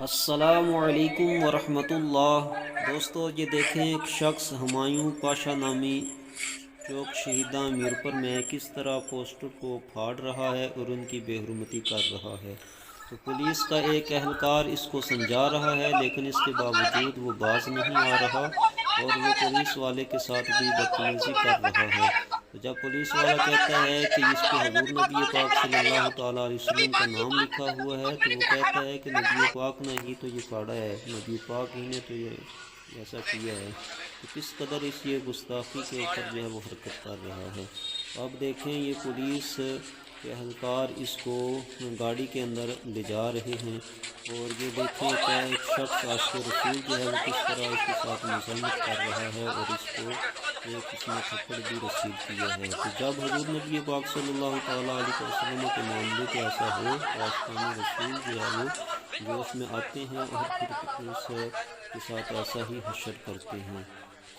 السلام علیکم ورحمۃ اللہ۔ دوستو یہ دیکھیں ایک شخص ہمایوں پاشا نامی چوک شہیداں میرپور میں کس طرح پوسٹر کو پھاڑ رہا ہے اور ان کی بے حرمتی کر رہا ہے۔ تو پولیس کا ایک اہلکار اس کو سمجھا رہا ہے، لیکن اس کے باوجود وہ باز نہیں آ رہا اور وہ پولیس والے کے ساتھ بھی بدتمیزی کر رہا ہے۔ تو جب پولیس والا کہتا ہے کہ اس پہ حضور نبی پاک صلی اللہ تعالیٰ علیہ وسلم کا نام لکھا ہوا ہے، تو وہ کہتا ہے کہ نبی پاک نے ہی تو یہ پاڑا ہے، نبی پاک ہی نے تو یہ ایسا کیا ہے۔ تو کس قدر اس یہ گستاخی کے اوپر جو ہے وہ حرکت کر رہا ہے۔ اب دیکھیں یہ پولیس کے اہلکار اس کو گاڑی کے اندر لے جا رہے ہیں، اور یہ دیکھیں کہ ایک شخص عاشق رسول جو ہے وہ کس طرح اس کے ساتھ مزاحمت کر رہا ہے، اور اس کو ایک اس نے تھپڑ بھی رسید کیا ہے۔ تو جب حضور نبی پاک صلی اللہ تعالیٰ علیہ وسلم کے معاملے پہ ایسا ہو تو عاشقان رسول جو ہے وہ جوش میں آتے ہیں اور پھر اس کے ساتھ ایسا ہی حشر کرتے ہیں۔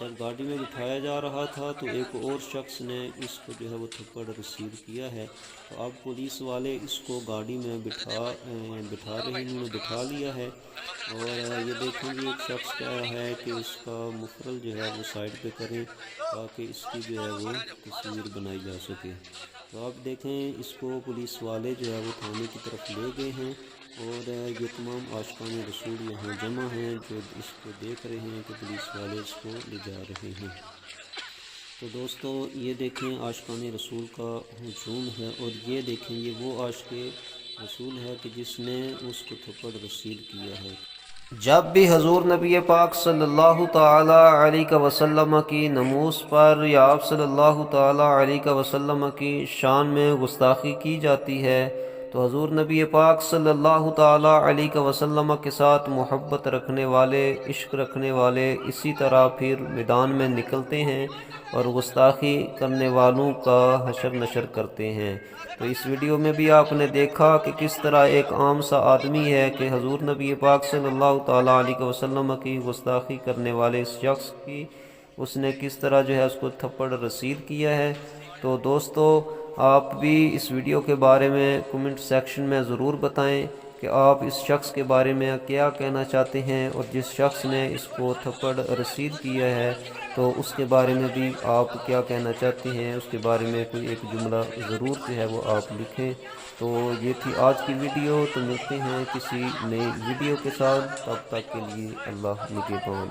جب گاڑی میں بٹھایا جا رہا تھا تو ایک اور شخص نے اس کو جو ہے وہ تھپڑ رسید کیا ہے۔ تو اب پولیس والے اس کو گاڑی میں بٹھا رہے ہیں، انہوں نے بٹھا لیا ہے، اور یہ دیکھیں گے ایک شخص کہہ رہا ہے کہ اس کا مفرل جو ہے وہ سائڈ پہ کریں تاکہ اس کی جو ہے وہ تصویر بنائی جا سکے۔ تو آپ دیکھیں اس کو پولیس والے جو ہے وہ تھانے کی طرف لے گئے ہیں، اور یہ تمام عاشقان رسول یہاں جمع ہیں جو اس کو دیکھ رہے ہیں کہ پولیس والے اس کو لے جا رہے ہیں۔ تو دوستو یہ دیکھیں عاشقان رسول کا ہجوم ہے، اور یہ دیکھیں یہ وہ عاشق رسول ہے کہ جس نے اس کو تھپڑ رسید کیا ہے۔ جب بھی حضور نبی پاک صلی اللہ تعالی علیہ وسلم کی نموز پر یا آپ صلی اللہ تعالی علیہ وسلم کی شان میں گستاخی کی جاتی ہے، تو حضور نبی پاک صلی اللہ تعالی علیہ وسلم کے ساتھ محبت رکھنے والے، عشق رکھنے والے اسی طرح پھر میدان میں نکلتے ہیں اور گستاخی کرنے والوں کا حشر نشر کرتے ہیں۔ تو اس ویڈیو میں بھی آپ نے دیکھا کہ کس طرح ایک عام سا آدمی ہے کہ حضور نبی پاک صلی اللہ تعالیٰ علیہ وسلم کی گستاخی کرنے والے اس شخص کی اس نے کس طرح جو ہے اس کو تھپڑ رسید کیا ہے۔ تو دوستو آپ بھی اس ویڈیو کے بارے میں کمنٹ سیکشن میں ضرور بتائیں کہ آپ اس شخص کے بارے میں کیا کہنا چاہتے ہیں، اور جس شخص نے اس کو تھپڑ رسید کیا ہے تو اس کے بارے میں بھی آپ کیا کہنا چاہتے ہیں، اس کے بارے میں کوئی ایک جملہ ضرور جو ہے وہ آپ لکھیں۔ تو یہ تھی آج کی ویڈیو، تو ملتے ہیں کسی نئی ویڈیو کے ساتھ، تب تک کے لیے اللہ نگہبان۔